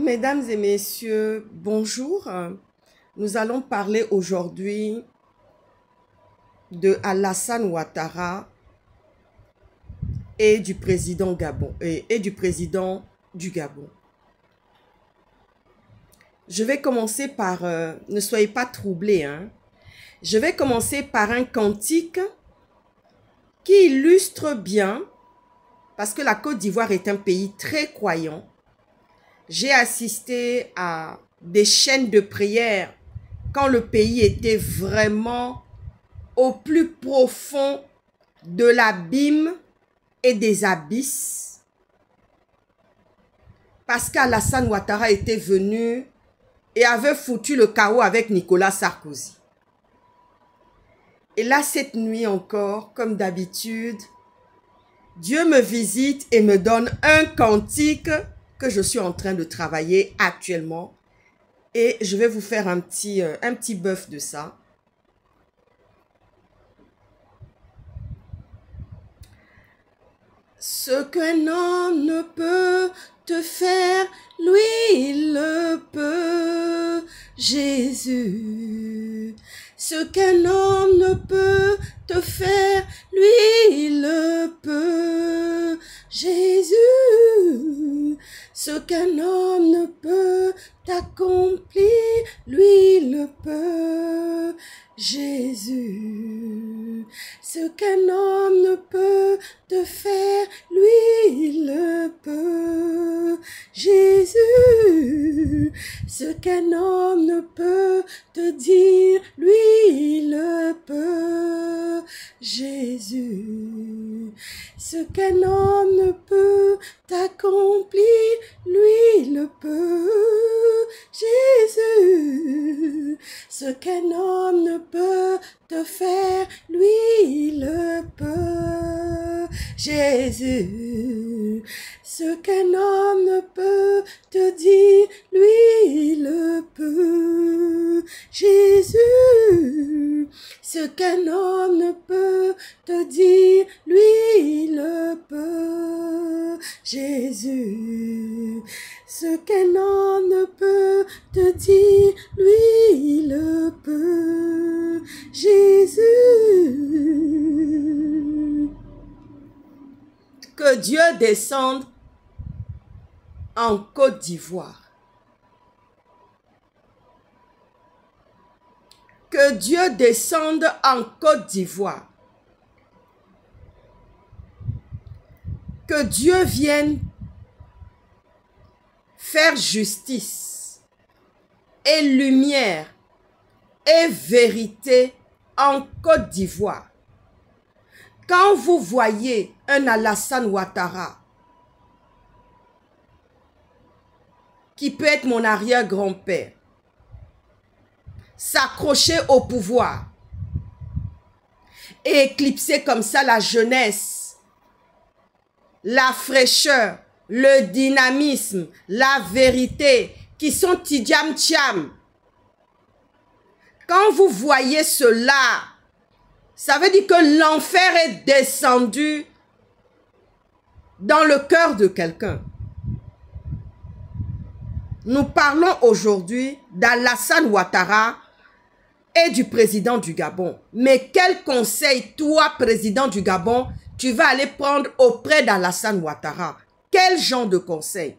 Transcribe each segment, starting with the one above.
mesdames et messieurs, bonjour. Nous allons parler aujourd'hui de Alassane Ouattara et du président Gabon et du président du Gabon. Je vais commencer par, ne soyez pas troublés, hein. Je vais commencer par un cantique qui illustre bien, parce que la Côte d'Ivoire est un pays très croyant. J'ai assisté à des chaînes de prière quand le pays était vraiment au plus profond de l'abîme et des abysses. Parce qu'Alassane Ouattara était venu et avait foutu le chaos avec Nicolas Sarkozy. Et là, cette nuit encore, comme d'habitude, Dieu me visite et me donne un cantique que je suis en train de travailler actuellement. Et je vais vous faire un petit bœuf de ça. Ce qu'un homme ne peut te faire, lui, il le peut, Jésus. Ce qu'un homme ne peut te faire, lui, il le peut, Jésus. Ce qu'un homme ne peut t'accomplir, lui, il le peut, Jésus. Ce qu'un homme ne peut te faire, lui, il le peut, Jésus. Ce qu'un homme ne peut te dire, lui, il le peut, Jésus. Ce qu'un homme ne peut t'accomplir, lui, il le peut, Jésus. Ce qu'un homme ne peut te faire, lui, il le peut, Jésus. Ce qu'un homme ne peut te dire, lui, il le peut, Jésus. Ce qu'un homme ne peut te dire, lui, il le peut, Jésus. Ce qu'un homme ne peut te dire, lui, il le peut, Jésus. Que Dieu descende en Côte d'Ivoire. Que Dieu descende en Côte d'Ivoire. Que Dieu vienne faire justice et lumière et vérité en Côte d'Ivoire. Quand vous voyez un Alassane Ouattara, qui peut être mon arrière-grand-père, s'accrocher au pouvoir et éclipser comme ça la jeunesse, la fraîcheur, le dynamisme, la vérité, qui sont Tidjam Thiam. Quand vous voyez cela, ça veut dire que l'enfer est descendu dans le cœur de quelqu'un. Nous parlons aujourd'hui d'Alassane Ouattara et du président du Gabon. Mais quel conseil, toi, président du Gabon, tu vas aller prendre auprès d'Alassane Ouattara? Quel genre de conseil?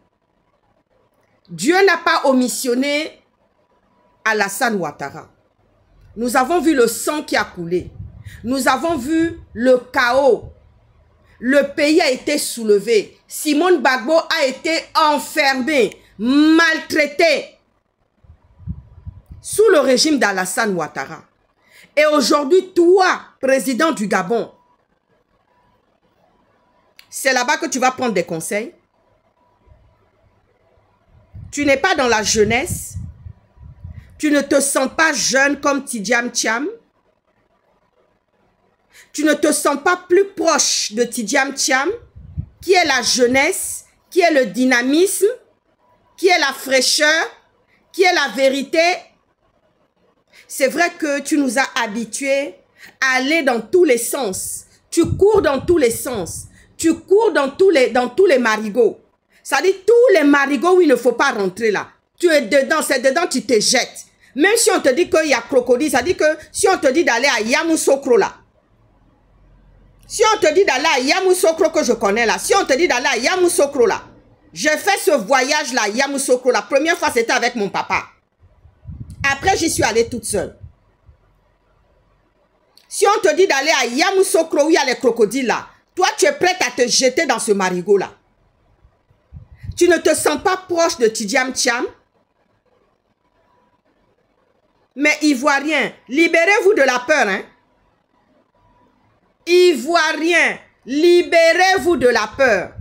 Dieu n'a pas omissionné Alassane Ouattara. Nous avons vu le sang qui a coulé. Nous avons vu le chaos. Le pays a été soulevé. Simone Gbagbo a été enfermé, maltraité sous le régime d'Alassane Ouattara. Et aujourd'hui, toi, président du Gabon, c'est là-bas que tu vas prendre des conseils. Tu n'es pas dans la jeunesse. Tu ne te sens pas jeune comme Tidjam Thiam. Tu ne te sens pas plus proche de Tidjam Thiam, qui est la jeunesse, qui est le dynamisme, qui est la fraîcheur, qui est la vérité. C'est vrai que tu nous as habitués à aller dans tous les sens. Tu cours dans tous les sens. Tu cours dans tous les marigots. Ça dit tous les marigots où il ne faut pas rentrer là. Tu es dedans, c'est dedans, tu te jettes. Même si on te dit qu'il y a crocodile, ça dit que si on te dit d'aller à Yamoussoukro là, si on te dit d'aller à Yamoussoukro que je connais là, si on te dit d'aller à Yamoussoukro là, j'ai fait ce voyage là, Yamoussoukro, la première fois c'était avec mon papa. Après j'y suis allée toute seule. Si on te dit d'aller à Yamoussoukro où il y a les crocodiles là, toi tu es prête à te jeter dans ce marigot là. Tu ne te sens pas proche de Tidjam Thiam. Mais Ivoiriens, libérez-vous de la peur, hein. Ivoiriens, libérez-vous de la peur.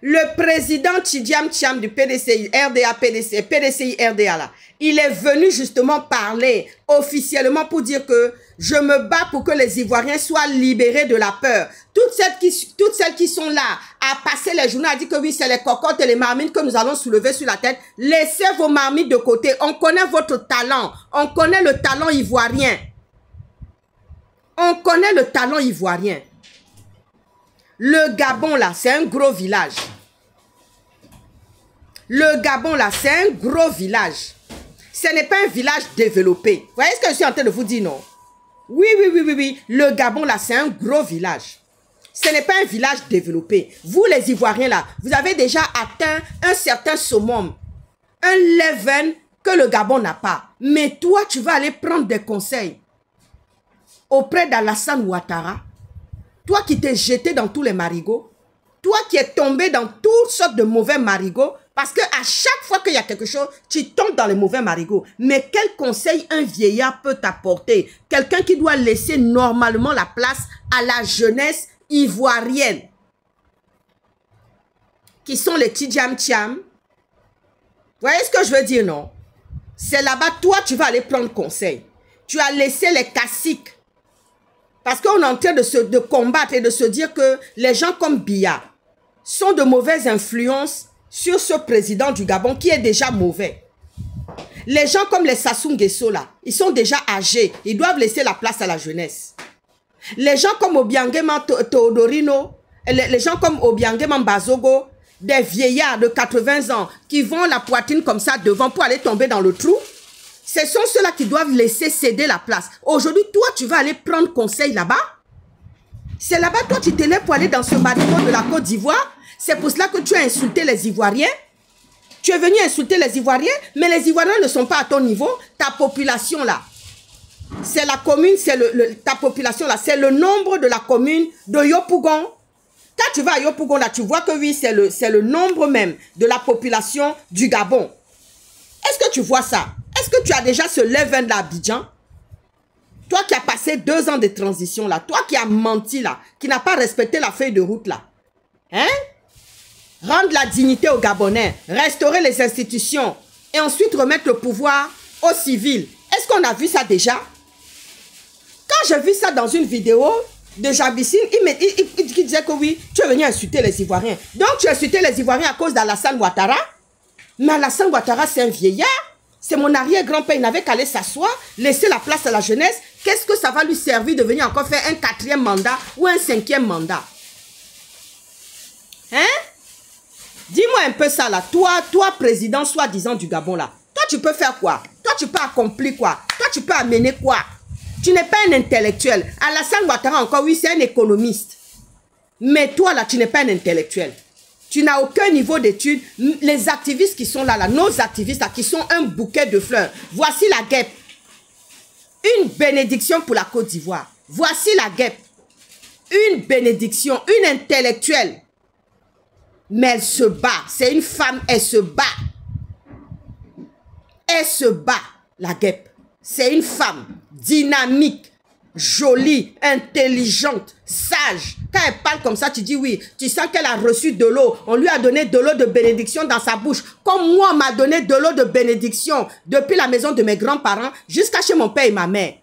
Le président Tidjam Thiam du PDCI, RDA, PDCI, RDA là, il est venu justement parler officiellement pour dire que je me bats pour que les Ivoiriens soient libérés de la peur. Toutes celles qui sont là à passer les journées à dire que oui, c'est les cocottes et les marmites que nous allons soulever sur la tête. Laissez vos marmites de côté. On connaît votre talent. On connaît le talent ivoirien. On connaît le talent ivoirien. Le Gabon là, c'est un gros village. Le Gabon là, c'est un gros village. Ce n'est pas un village développé. Vous voyez ce que je suis en train de vous dire, non? Oui. Le Gabon là, c'est un gros village. Ce n'est pas un village développé. Vous les Ivoiriens là, vous avez déjà atteint un certain summum. Un level que le Gabon n'a pas. Mais toi, tu vas aller prendre des conseils auprès d'Alassane Ouattara. Toi qui t'es jeté dans tous les marigots. Toi qui es tombé dans toutes sortes de mauvais marigots. Parce qu'à chaque fois qu'il y a quelque chose, tu tombes dans les mauvais marigots. Mais quel conseil un vieillard peut t'apporter? Quelqu'un qui doit laisser normalement la place à la jeunesse ivoirienne. Qui sont les Tidjam Thiam. Vous voyez ce que je veux dire, non? C'est là-bas, toi, tu vas aller prendre conseil. Tu as laissé les caciques. Parce qu'on est en train de combattre et de se dire que les gens comme Biya sont de mauvaises influences sur ce président du Gabon qui est déjà mauvais. Les gens comme les Sassou Nguesso là, ils sont déjà âgés. Ils doivent laisser la place à la jeunesse. Les gens comme Obiangema Teodorino, les gens comme Obiangema Bazogo, des vieillards de 80 ans qui vont la poitrine comme ça devant pour aller tomber dans le trou. Ce sont ceux-là qui doivent laisser céder la place. Aujourd'hui, toi, tu vas aller prendre conseil là-bas. C'est là-bas, toi, tu te lèves pour aller dans ce marigot de la Côte d'Ivoire. C'est pour cela que tu as insulté les Ivoiriens. Tu es venu insulter les Ivoiriens, mais les Ivoiriens ne sont pas à ton niveau. Ta population là, c'est la commune, c'est ta population là, c'est le nombre de la commune de Yopougon. Quand tu vas à Yopougon là, tu vois que oui, c'est le nombre même de la population du Gabon. Est-ce que tu vois ça? Est-ce que tu as déjà ce level là, Abidjan? Toi qui as passé 2 ans de transition là, toi qui as menti là, qui n'a pas respecté la feuille de route là, hein? Rendre la dignité aux Gabonais, restaurer les institutions et ensuite remettre le pouvoir aux civils. Est-ce qu'on a vu ça déjà? Quand j'ai vu ça dans une vidéo de Jabissine, il disait que oui, tu es venu insulter les Ivoiriens. Donc tu as insulté les Ivoiriens à cause d'Alassane Ouattara? Mais Alassane Ouattara, c'est un vieillard. C'est mon arrière-grand-père, il n'avait qu'à aller s'asseoir, laisser la place à la jeunesse. Qu'est-ce que ça va lui servir de venir encore faire un 4e mandat ou un 5e mandat? Hein? Dis-moi un peu ça là. Toi, président soi-disant du Gabon là. Toi, tu peux faire quoi? Toi, tu peux accomplir quoi? Toi, tu peux amener quoi? Tu n'es pas un intellectuel. Alassane Ouattara encore, oui, c'est un économiste. Mais toi là, tu n'es pas un intellectuel. Tu n'as aucun niveau d'études. Les activistes qui sont là, nos activistes là, qui sont un bouquet de fleurs. Voici la guêpe. Une bénédiction pour la Côte d'Ivoire. Voici la guêpe. Une bénédiction, une intellectuelle. Mais elle se bat. C'est une femme, elle se bat. Elle se bat, la guêpe. C'est une femme dynamique, jolie, intelligente, sage. Quand elle parle comme ça, tu dis oui. Tu sens qu'elle a reçu de l'eau. On lui a donné de l'eau de bénédiction dans sa bouche. Comme moi, on m'a donné de l'eau de bénédiction depuis la maison de mes grands-parents jusqu'à chez mon père et ma mère.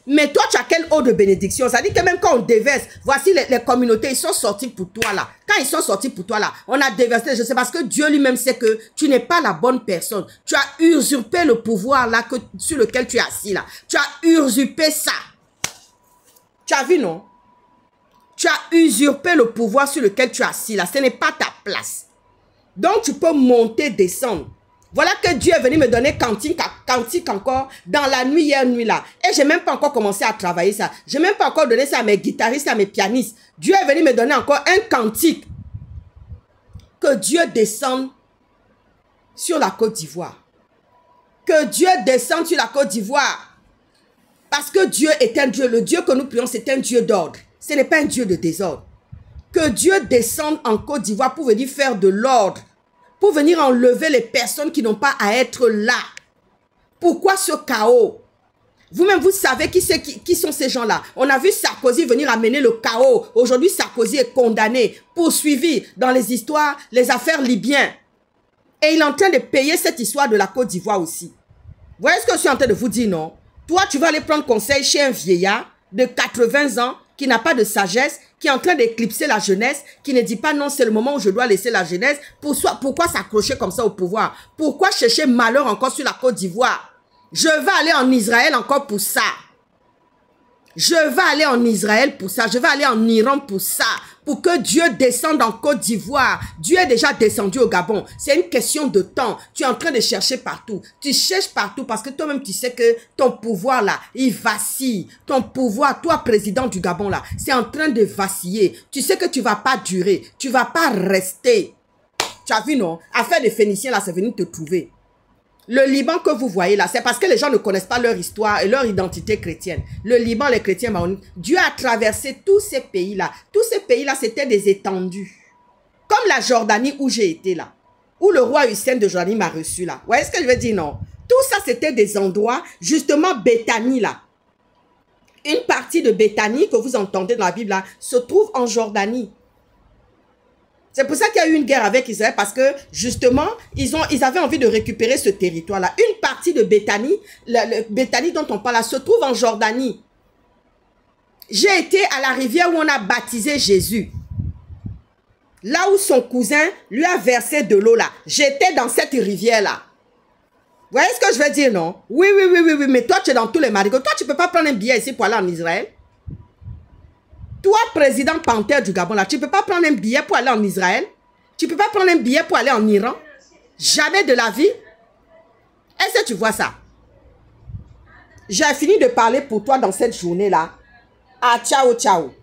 Mais toi, tu as quelle eau de bénédiction? Ça dit que même quand on déverse, voici les communautés, ils sont sortis pour toi là. Quand ils sont sortis pour toi là, on a déversé, je sais, parce que Dieu lui-même sait que tu n'es pas la bonne personne. Tu as usurpé le pouvoir là sur lequel tu es assis là. Tu as usurpé ça. Tu as vu, non? Tu as usurpé le pouvoir sur lequel tu es assis là. Ce n'est pas ta place. Donc, tu peux monter, descendre. Voilà que Dieu est venu me donner cantique encore dans la nuit, hier nuit là. Et je n'ai même pas encore commencé à travailler ça. Je n'ai même pas encore donné ça à mes guitaristes, à mes pianistes. Dieu est venu me donner encore un cantique. Que Dieu descende sur la Côte d'Ivoire. Que Dieu descende sur la Côte d'Ivoire. Parce que Dieu est un Dieu. Le Dieu que nous prions, c'est un Dieu d'ordre. Ce n'est pas un Dieu de désordre. Que Dieu descende en Côte d'Ivoire pour venir faire de l'ordre. Pour venir enlever les personnes qui n'ont pas à être là. Pourquoi ce chaos? Vous-même, vous savez qui sont ces gens-là. On a vu Sarkozy venir amener le chaos. Aujourd'hui, Sarkozy est condamné, poursuivi dans les histoires, les affaires libyennes. Et il est en train de payer cette histoire de la Côte d'Ivoire aussi. Vous voyez ce que je suis en train de vous dire, non? Toi, tu vas aller prendre conseil chez un vieillard de 80 ans qui n'a pas de sagesse, qui est en train d'éclipser la jeunesse, qui ne dit pas non, c'est le moment où je dois laisser la jeunesse. Pourquoi s'accrocher comme ça au pouvoir? Pourquoi chercher malheur encore sur la Côte d'Ivoire? Je vais aller en Israël encore pour ça. Je vais aller en Israël pour ça. Je vais aller en Iran pour ça. Pour que Dieu descende en Côte d'Ivoire. Dieu est déjà descendu au Gabon. C'est une question de temps. Tu es en train de chercher partout. Tu cherches partout parce que toi-même tu sais que ton pouvoir là, il vacille. Ton pouvoir, toi président du Gabon là, c'est en train de vaciller. Tu sais que tu ne vas pas durer. Tu ne vas pas rester. Tu as vu non? Affaire des Phéniciens là, c'est venu te trouver. Le Liban que vous voyez là, c'est parce que les gens ne connaissent pas leur histoire et leur identité chrétienne. Le Liban, les chrétiens maronite, Dieu a traversé tous ces pays-là. Tous ces pays-là, c'était des étendues. Comme la Jordanie où j'ai été là. Où le roi Hussein de Jordanie m'a reçu là. Vous voyez ce que je veux dire, non? Tout ça, c'était des endroits, justement, Béthanie là. Une partie de Béthanie que vous entendez dans la Bible là, se trouve en Jordanie. C'est pour ça qu'il y a eu une guerre avec Israël parce que justement, ils avaient envie de récupérer ce territoire-là. Une partie de Béthanie, Béthanie dont on parle là, se trouve en Jordanie. J'ai été à la rivière où on a baptisé Jésus. Là où son cousin lui a versé de l'eau là. J'étais dans cette rivière-là. Vous voyez ce que je veux dire, non? Oui, mais toi tu es dans tous les marigots. Toi tu ne peux pas prendre un billet ici pour aller en Israël. Toi, président panthère du Gabon, là, tu ne peux pas prendre un billet pour aller en Israël. Tu ne peux pas prendre un billet pour aller en Iran. Jamais de la vie. Est-ce que tu vois ça? J'ai fini de parler pour toi dans cette journée-là. Ah, ciao, ciao.